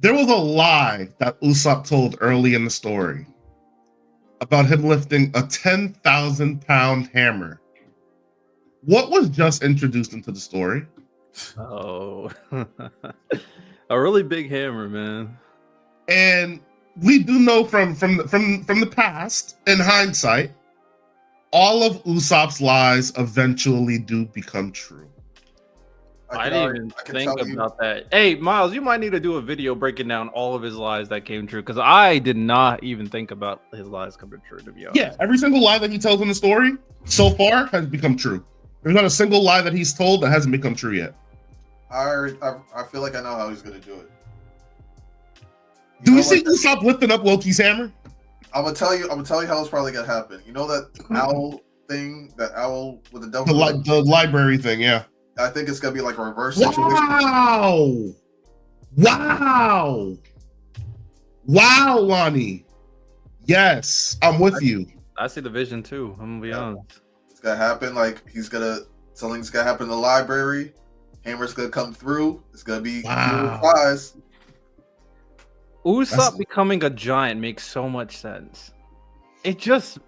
There was a lie that Usopp told early in the story about him lifting a 10,000-pound hammer. What was just introduced into the story? Oh, a really big hammer, man. And we do know from the past, in hindsight, all of Usopp's lies eventually do become true. I didn't even think about that. Hey, Miles, you might need to do a video breaking down all of his lies that came true, because I did not even think about his lies coming true, to be honest. Yeah, every single lie that he tells in the story so far has become true. There's not a single lie that he's told that hasn't become true yet. I feel like I know how he's gonna do it. Do we see Usopp lifting up Loki's hammer? I'm gonna tell you how it's probably gonna happen. You know that owl thing, that owl with the devil. The library thing, yeah. I think it's gonna be like a reverse situation. Wow, Lonnie. Yes, I'm with you. I see the vision too. I'm gonna be honest. It's gonna happen. Like something's gonna happen in the library. Hammer's gonna come through. It's gonna be flies. Usopp becoming a giant makes so much sense. It just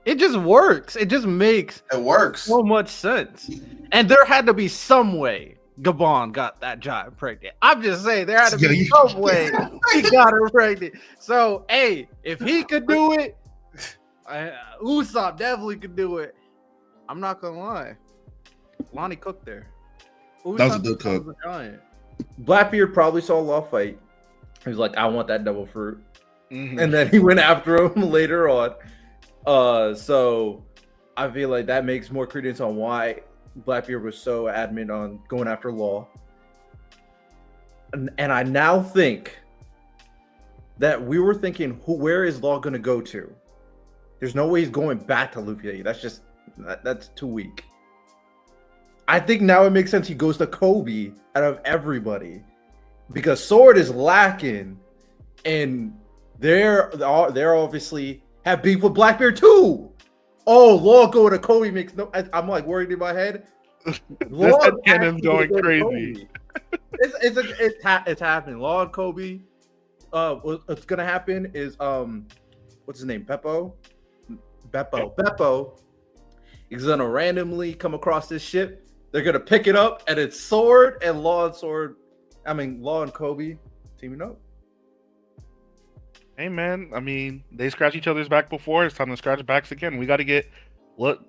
works. It just makes so much sense. And there had to be some way Gabon got that giant pregnant. I'm just saying there had to be some way he got her pregnant. So, hey, if he could do it, Usopp definitely could do it. I'm not gonna lie. Lonnie cooked there. Usopp that was a good cook. Blackbeard probably saw Law fight. He was like, I want that devil fruit. Mm-hmm. And then he went after him later on. So I feel like that makes more credence on why Blackbeard was so adamant on going after Law. And I now think that we were thinking, where is Law going to go to? There's no way he's going back to Luffy. That's too weak. I think now it makes sense he goes to Kobe out of everybody. Because Sword is lacking, and they're obviously have beef with Blackbeard too. Oh, Law go to Kobe makes no. I'm like worried in my head. This headcanon's going crazy. It's happening. Law and Kobe. What's gonna happen is what's his name? Beppo. He's gonna randomly come across this ship. They're gonna pick it up, and it's Sword and Law and Sword. Law and Kobe teaming up. Hey man, they scratch each other's back before. It's time to scratch backs again. We gotta get Gart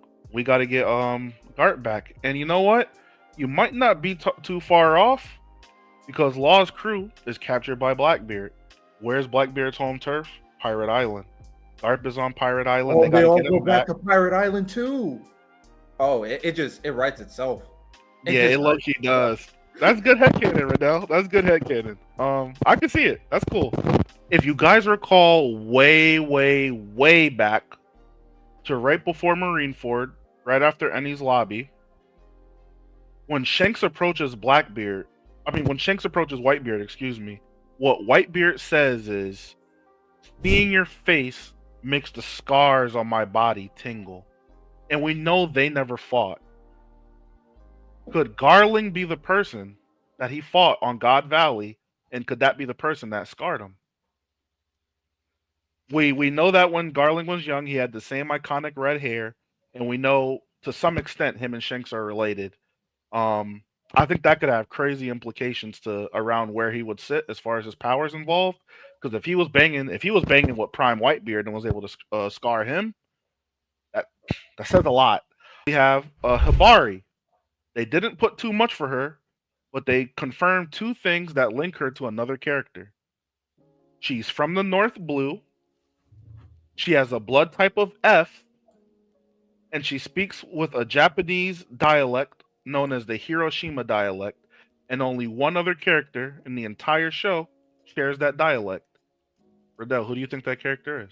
back. And you know what? You might not be too far off, because Law's crew is captured by Blackbeard. Where's Blackbeard's home turf? Pirate Island. Garp is on Pirate Island. Oh, they all go back to Pirate Island too. Oh, it writes itself. It low-key does. That's good headcanon, Riddell. That's good headcanon. I can see it. That's cool. If you guys recall way, way, way back to right before Marineford, right after Enies Lobby, when Shanks approaches Whitebeard, what Whitebeard says is, seeing your face makes the scars on my body tingle. And we know they never fought. Could Garling be the person that he fought on God Valley, and could that be the person that scarred him? We know that when Garling was young, he had the same iconic red hair, and we know to some extent him and Shanks are related. I think that could have crazy implications around where he would sit as far as his powers involved. Because if he was banging with Prime Whitebeard and was able to scar him, that says a lot. We have Hibari. They didn't put too much for her, but they confirmed two things that link her to another character. She's from the North Blue. She has a blood type of F, and she speaks with a Japanese dialect known as the Hiroshima dialect, and only one other character in the entire show shares that dialect. Riddell, who do you think that character is?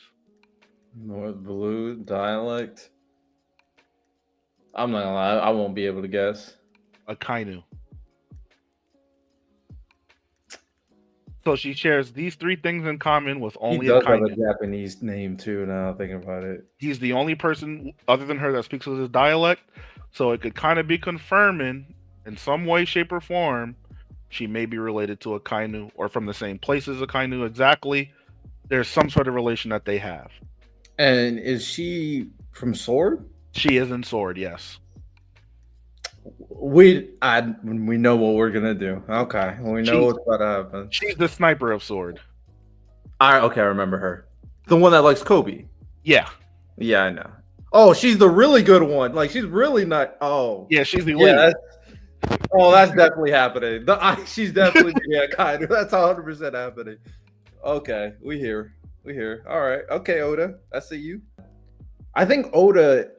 North Blue dialect? I'm not gonna lie, I won't be able to guess. Akainu. So she shares these three things in common with only Akainu. He does have a Japanese name too, now thinking about it. He's the only person other than her that speaks with his dialect, so it could kind of be confirming in some way, shape, or form She may be related to a Kainu or from the same place as a Kainu exactly. There's some sort of relation that they have. And is she from Sword? She is in Sword, yes. We know what we're gonna do. Okay, we know what's about to happen. She's the sniper of Sword. I remember her. The one that likes Kobe. Yeah. Yeah, I know. Oh, she's the really good one. Like she's really not. Oh, yeah, she's the lead. That's definitely happening. She's definitely kind of. That's 100% happening. Okay, we here. All right. Okay, Oda, I see you. I think Oda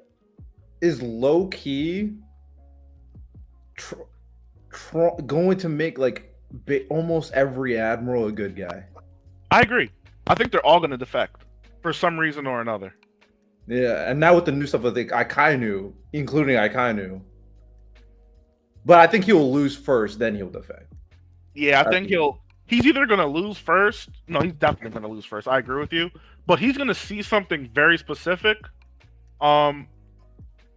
is low key going to make like almost every admiral a good guy. I agree. I think they're all going to defect for some reason or another. Yeah, and now with the new stuff, I think Akainu, including Akainu. But I think he'll lose first, then he'll defect. Yeah, I think he's either going to lose first. No, he's definitely going to lose first. I agree with you. But he's going to see something very specific.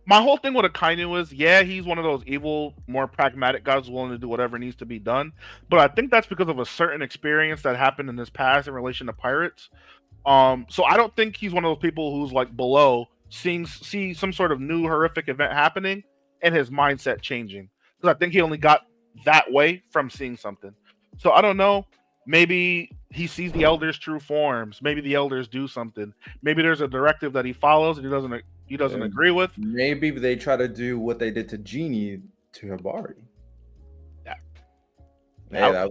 My whole thing with Akainu is, yeah, he's one of those evil, more pragmatic guys willing to do whatever needs to be done. But I think that's because of a certain experience that happened in his past in relation to pirates. So I don't think he's one of those people who's like below see some sort of new horrific event happening and his mindset changing. Because I think he only got that way from seeing something. So I don't know. Maybe he sees the elders' true forms. Maybe the elders do something. Maybe there's a directive that he follows and he doesn't agree with. Maybe they try to do what they did to Genie to Hibari. That'll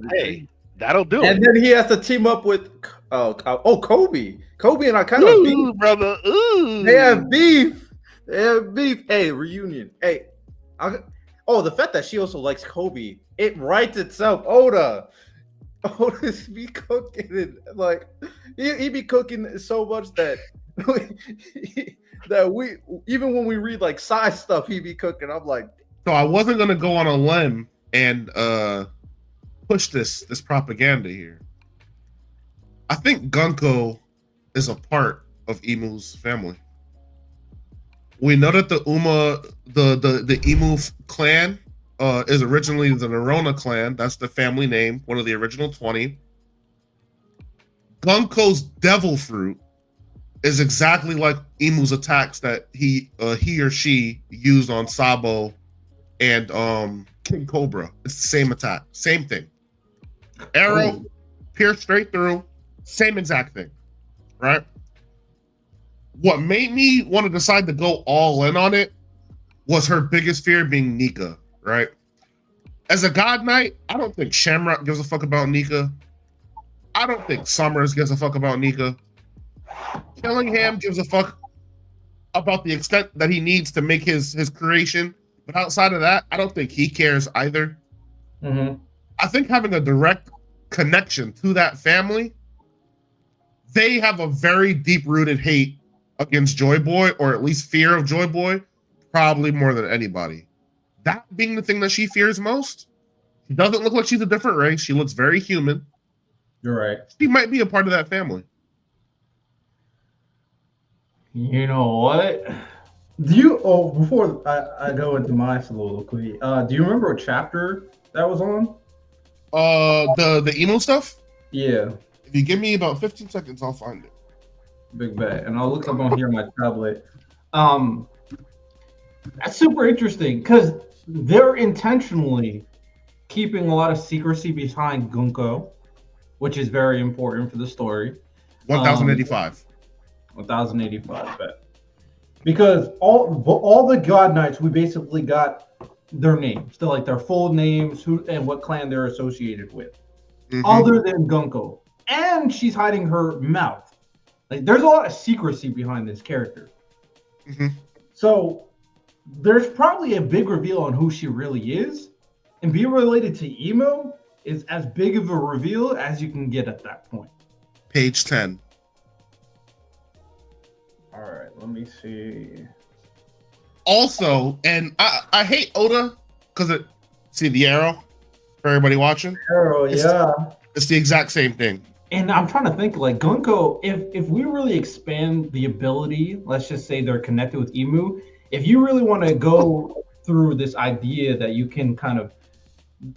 do it. And then he has to team up with Kobe. Kobe and I kind of beef, brother. Ooh. They have beef. Hey, reunion. Hey, the fact that she also likes Kobe, it writes itself. Oda's be cooking it like he be cooking so much that we even when we read like side stuff, he be cooking. I'm like, so I wasn't gonna go on a limb and push this propaganda here. I think Gunkko is a part of Emu's family. We know that the Emu clan is originally the Nerona clan. That's the family name, one of the original 20. Gunkko's devil fruit is exactly like Emu's attacks that he or she used on Sabo and King Cobra. It's the same attack, same thing. Arrow, pierce straight through, same exact thing, right? What made me want to decide to go all in on it was her biggest fear being Nika, right? As a God Knight, I don't think Shamrock gives a fuck about Nika. I don't think Summers gives a fuck about Nika. Killingham gives a fuck about the extent that he needs to make his creation. But outside of that, I don't think he cares either. Mm-hmm. I think having a direct connection to that family, they have a very deep-rooted hate against Joy Boy, or at least fear of Joy Boy, probably more than anybody. That being the thing that she fears most. She doesn't look like she's a different race. She looks very human. You're right. She might be a part of that family. You know what? Before I go into my soliloquy, do you remember what chapter that was on? The emo stuff? Yeah. If you give me about 15 seconds, I'll find it. Big bet. And I'll look up on here on my tablet. That's super interesting because they're intentionally keeping a lot of secrecy behind Gunkko, which is very important for the story. 1085. 1085, bet. Because all the God Knights, we basically got their names, like their full names, who and what clan they're associated with, other than Gunkko. And she's hiding her mouth. Like, there's a lot of secrecy behind this character. So there's probably a big reveal on who she really is, and being related to Emo is as big of a reveal as you can get at that point. Page 10. All right, let me see. Also, and I hate Oda because see the arrow for everybody watching. Arrow, yeah. It's the exact same thing. And I'm trying to think, like, Gunkko, if we really expand the ability, let's just say they're connected with Emu, if you really want to go through this idea that you can kind of,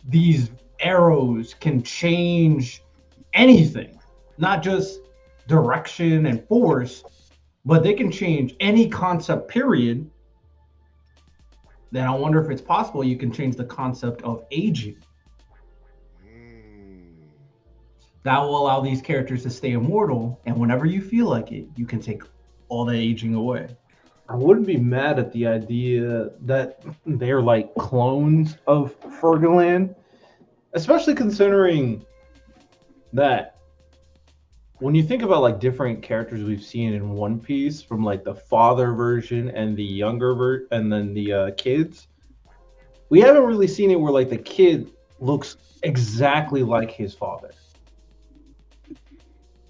these arrows can change anything, not just direction and force, but they can change any concept, period. Then I wonder if it's possible you can change the concept of aging. That will allow these characters to stay immortal, and whenever you feel like it, you can take all that aging away. I wouldn't be mad at the idea that they're like clones of Fergaland, especially considering that when you think about like different characters we've seen in One Piece, from like the father version and the younger and then the kids, we haven't really seen it where like the kid looks exactly like his father.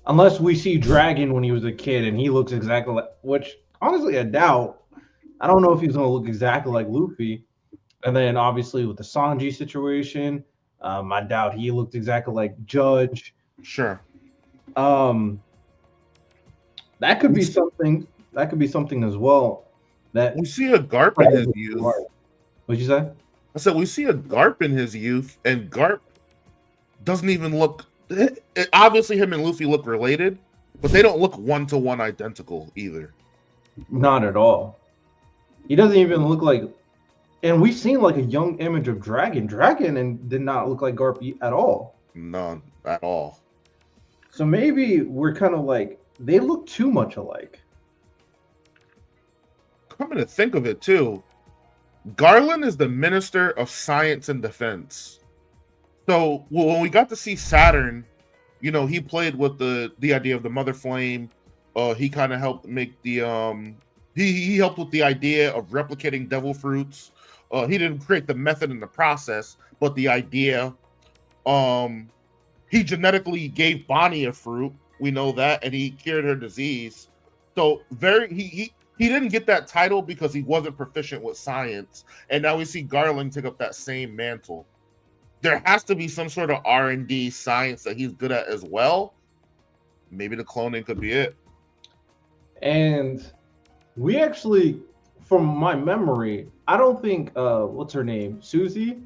Unless we see Dragon when he was a kid and he looks exactly like, which honestly I doubt. I don't know if he's going to look exactly like Luffy. And then obviously with the Sanji situation, I doubt he looked exactly like Judge. Sure. That could be something. That could be something as well. That we see a Garp in his youth. What'd you say? I said we see a Garp in his youth, and Garp doesn't even look. Obviously, him and Luffy look related, but they don't look one-to-one identical either. Not at all. He doesn't even look like. And we've seen like a young image of Dragon. Dragon did not look like Garp at all. None at all. So maybe we're kind of like, they look too much alike. Coming to think of it too, Garland is the Minister of Science and Defense. So when we got to see Saturn, you know, he played with the idea of the Mother Flame. He kind of helped make the he helped with the idea of replicating devil fruits. He didn't create the method and the process, but the idea. He genetically gave Bonnie a fruit. We know that, and he cured her disease. So he didn't get that title because he wasn't proficient with science. And now we see Garland take up that same mantle. There has to be some sort of R&D science that he's good at as well. Maybe the cloning could be it. And we actually, from my memory, I don't think what's her name, Susie.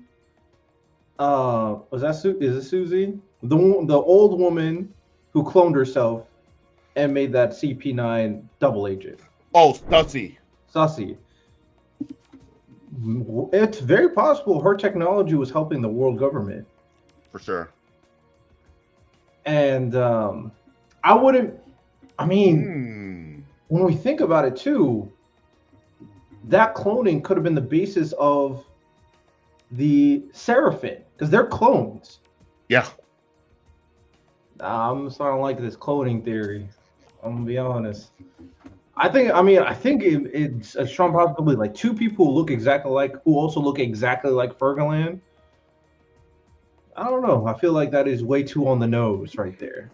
Is it Susie? The old woman who cloned herself and made that CP9 double agent. Oh, Sussy. It's very possible her technology was helping the world government. For sure. And when we think about it too, that cloning could have been the basis of the Seraphim, because they're clones. Yeah. I'm starting to like this cloning theory. I'm gonna be honest. I think it's a strong possibility. Like two people who look exactly like, who also look exactly like Fergaland. I don't know. I feel like that is way too on the nose right there.